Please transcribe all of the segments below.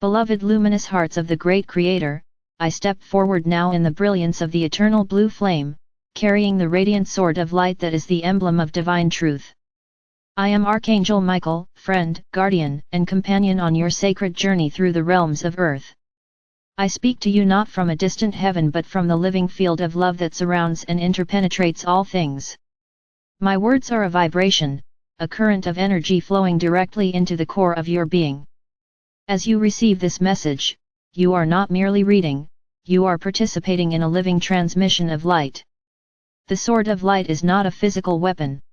Beloved luminous hearts of the great Creator, I step forward now in the brilliance of the eternal blue flame, carrying the radiant sword of light that is the emblem of divine truth. I am Archangel Michael, friend, guardian, and companion on your sacred journey through the realms of earth. I speak to you not from a distant heaven but from the living field of love that surrounds and interpenetrates all things. My words are a vibration, a current of energy flowing directly into the core of your being. As you receive this message, you are not merely reading, you are participating in a living transmission of light. The sword of light is not a physical weapon.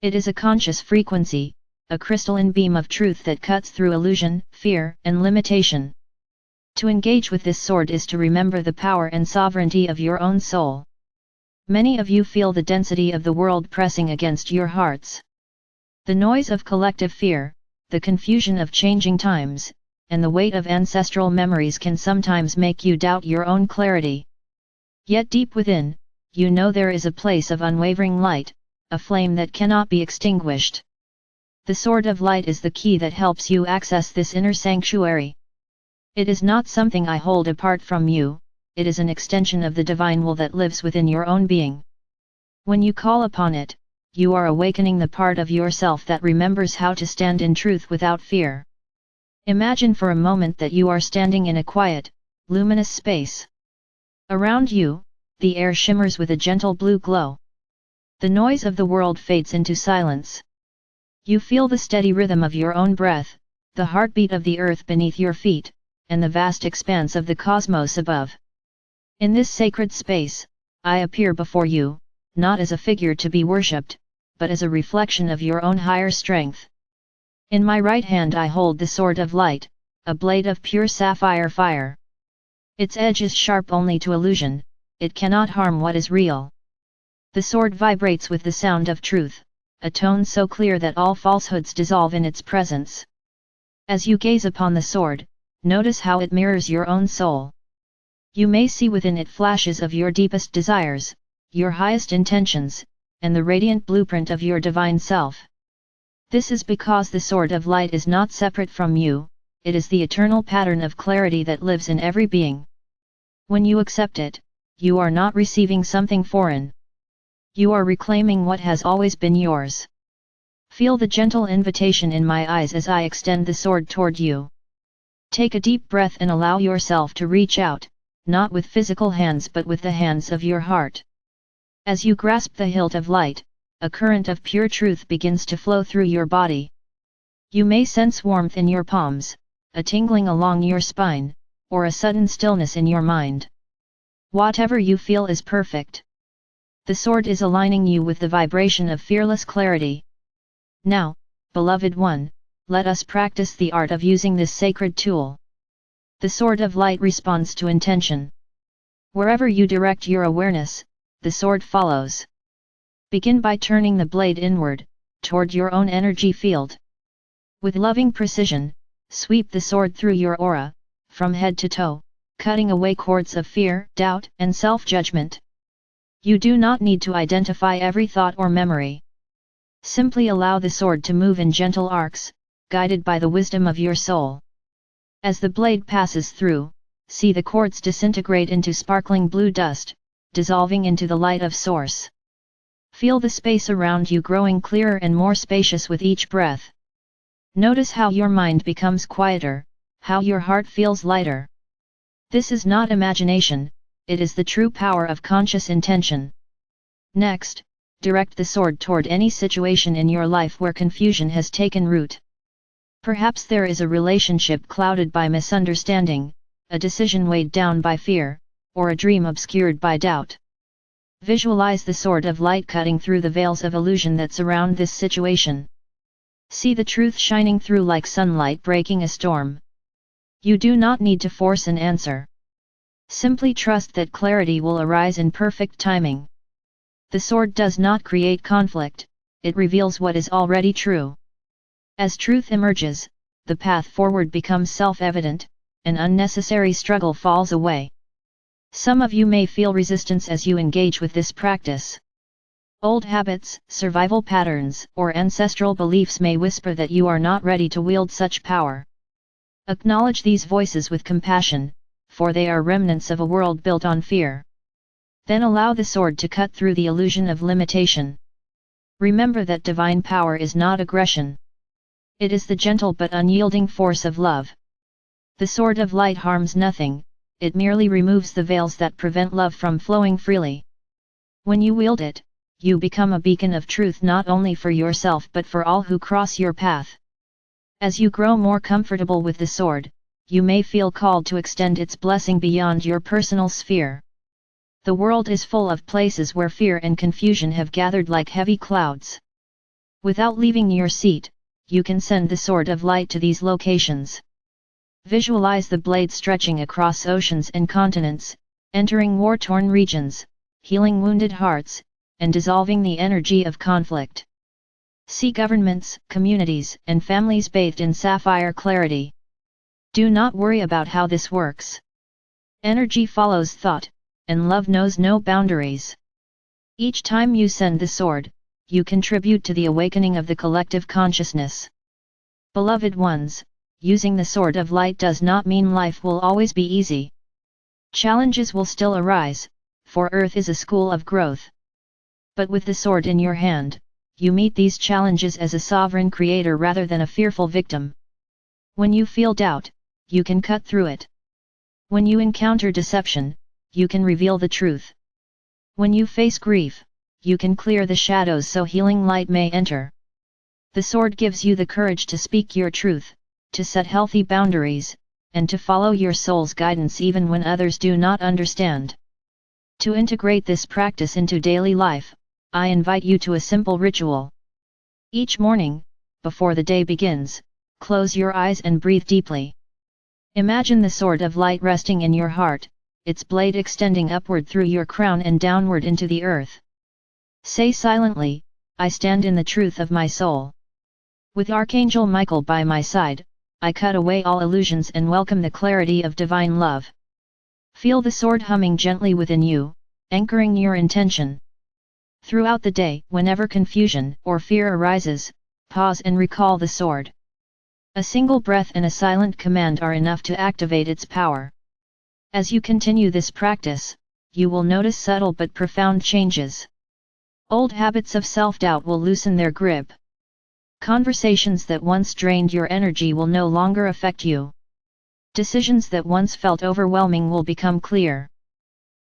It is a conscious frequency, a crystalline beam of truth that cuts through illusion, fear, and limitation. To engage with this sword is to remember the power and sovereignty of your own soul. Many of you feel the density of the world pressing against your hearts. The noise of collective fear, the confusion of changing times, and the weight of ancestral memories can sometimes make you doubt your own clarity. Yet deep within, you know there is a place of unwavering light, a flame that cannot be extinguished. The sword of light is the key that helps you access this inner sanctuary. It is not something I hold apart from you, it is an extension of the divine will that lives within your own being. When you call upon it, you are awakening the part of yourself that remembers how to stand in truth without fear. Imagine for a moment that you are standing in a quiet, luminous space. Around you, the air shimmers with a gentle blue glow. The noise of the world fades into silence. You feel the steady rhythm of your own breath, the heartbeat of the earth beneath your feet, and the vast expanse of the cosmos above. In this sacred space, I appear before you, not as a figure to be worshipped, but as a reflection of your own higher strength. In my right hand I hold the sword of light, a blade of pure sapphire fire. Its edge is sharp only to illusion, it cannot harm what is real. The sword vibrates with the sound of truth, a tone so clear that all falsehoods dissolve in its presence. As you gaze upon the sword, notice how it mirrors your own soul. You may see within it flashes of your deepest desires, your highest intentions, and the radiant blueprint of your divine self. This is because the sword of light is not separate from you, it is the eternal pattern of clarity that lives in every being. When you accept it, you are not receiving something foreign. You are reclaiming what has always been yours. Feel the gentle invitation in my eyes as I extend the sword toward you. Take a deep breath and allow yourself to reach out, not with physical hands but with the hands of your heart. As you grasp the hilt of light, a current of pure truth begins to flow through your body. You may sense warmth in your palms, a tingling along your spine, or a sudden stillness in your mind. Whatever you feel is perfect. The sword is aligning you with the vibration of fearless clarity. Now, beloved one, let us practice the art of using this sacred tool. The sword of light responds to intention. Wherever you direct your awareness, the sword follows. Begin by turning the blade inward, toward your own energy field. With loving precision, sweep the sword through your aura, from head to toe, cutting away cords of fear, doubt, and self-judgment. You do not need to identify every thought or memory. Simply allow the sword to move in gentle arcs, guided by the wisdom of your soul. As the blade passes through, see the cords disintegrate into sparkling blue dust, dissolving into the light of Source. Feel the space around you growing clearer and more spacious with each breath. Notice how your mind becomes quieter, how your heart feels lighter. This is not imagination, it is the true power of conscious intention. Next, direct the sword toward any situation in your life where confusion has taken root. Perhaps there is a relationship clouded by misunderstanding, a decision weighed down by fear, or a dream obscured by doubt. Visualize the sword of light cutting through the veils of illusion that surround this situation. See the truth shining through like sunlight breaking a storm. You do not need to force an answer. Simply trust that clarity will arise in perfect timing. The sword does not create conflict, it reveals what is already true. As truth emerges, the path forward becomes self-evident, and unnecessary struggle falls away. Some of you may feel resistance as you engage with this practice. Old habits, survival patterns, or ancestral beliefs may whisper that you are not ready to wield such power. Acknowledge these voices with compassion, for they are remnants of a world built on fear. Then allow the sword to cut through the illusion of limitation. Remember that divine power is not aggression. It is the gentle but unyielding force of love. The sword of light harms nothing, it merely removes the veils that prevent love from flowing freely. When you wield it, you become a beacon of truth not only for yourself but for all who cross your path. As you grow more comfortable with the sword, you may feel called to extend its blessing beyond your personal sphere. The world is full of places where fear and confusion have gathered like heavy clouds. Without leaving your seat, you can send the sword of light to these locations. Visualize the blade stretching across oceans and continents, entering war-torn regions, healing wounded hearts, and dissolving the energy of conflict. See governments, communities, and families bathed in sapphire clarity. Do not worry about how this works. Energy follows thought, and love knows no boundaries. Each time you send the sword, you contribute to the awakening of the collective consciousness. Beloved ones, using the sword of light does not mean life will always be easy. Challenges will still arise, for Earth is a school of growth. But with the sword in your hand, you meet these challenges as a sovereign creator rather than a fearful victim. When you feel doubt, you can cut through it. When you encounter deception, you can reveal the truth. When you face grief, you can clear the shadows so healing light may enter. The sword gives you the courage to speak your truth, to set healthy boundaries, and to follow your soul's guidance even when others do not understand. To integrate this practice into daily life, I invite you to a simple ritual. Each morning, before the day begins, close your eyes and breathe deeply. Imagine the sword of light resting in your heart, its blade extending upward through your crown and downward into the earth. Say silently, I stand in the truth of my soul. With Archangel Michael by my side, I cut away all illusions and welcome the clarity of divine love. Feel the sword humming gently within you, anchoring your intention. Throughout the day, whenever confusion or fear arises, pause and recall the sword. A single breath and a silent command are enough to activate its power. As you continue this practice, you will notice subtle but profound changes. Old habits of self-doubt will loosen their grip. Conversations that once drained your energy will no longer affect you. Decisions that once felt overwhelming will become clear.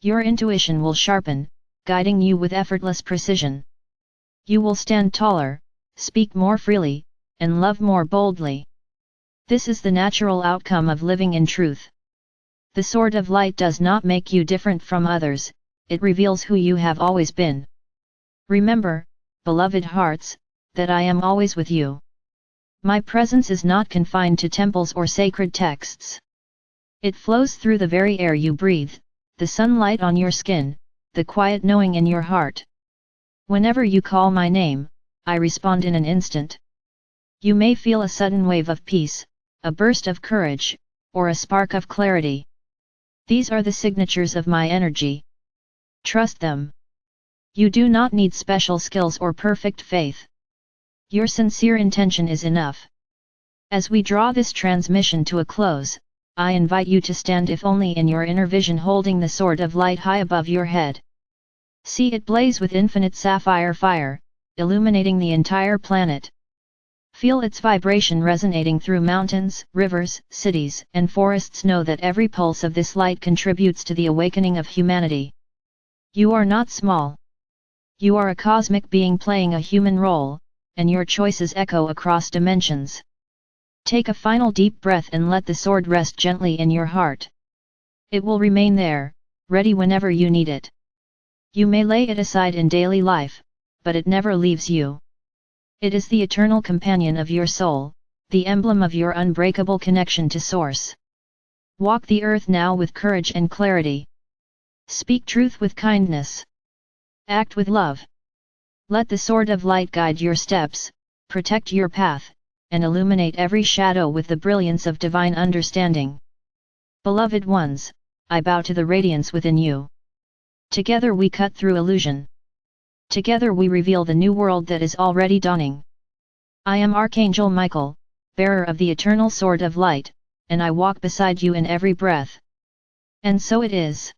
Your intuition will sharpen, guiding you with effortless precision. You will stand taller, speak more freely, and love more boldly. This is the natural outcome of living in truth. The sword of light does not make you different from others, it reveals who you have always been. Remember, beloved hearts, that I am always with you. My presence is not confined to temples or sacred texts. It flows through the very air you breathe, the sunlight on your skin, the quiet knowing in your heart. Whenever you call my name, I respond in an instant. You may feel a sudden wave of peace, a burst of courage, or a spark of clarity. These are the signatures of my energy. Trust them. You do not need special skills or perfect faith. Your sincere intention is enough. As we draw this transmission to a close, I invite you to stand if only in your inner vision holding the sword of light high above your head. See it blaze with infinite sapphire fire, illuminating the entire planet. Feel its vibration resonating through mountains, rivers, cities, and forests. Know that every pulse of this light contributes to the awakening of humanity. You are not small. You are a cosmic being playing a human role, and your choices echo across dimensions. Take a final deep breath and let the sword rest gently in your heart. It will remain there, ready whenever you need it. You may lay it aside in daily life, but it never leaves you. It is the eternal companion of your soul, the emblem of your unbreakable connection to Source. Walk the earth now with courage and clarity. Speak truth with kindness. Act with love. Let the sword of light guide your steps, protect your path, and illuminate every shadow with the brilliance of divine understanding. Beloved ones, I bow to the radiance within you. Together we cut through illusion. Together we reveal the new world that is already dawning. I am Archangel Michael, bearer of the eternal sword of light, and I walk beside you in every breath. And so it is.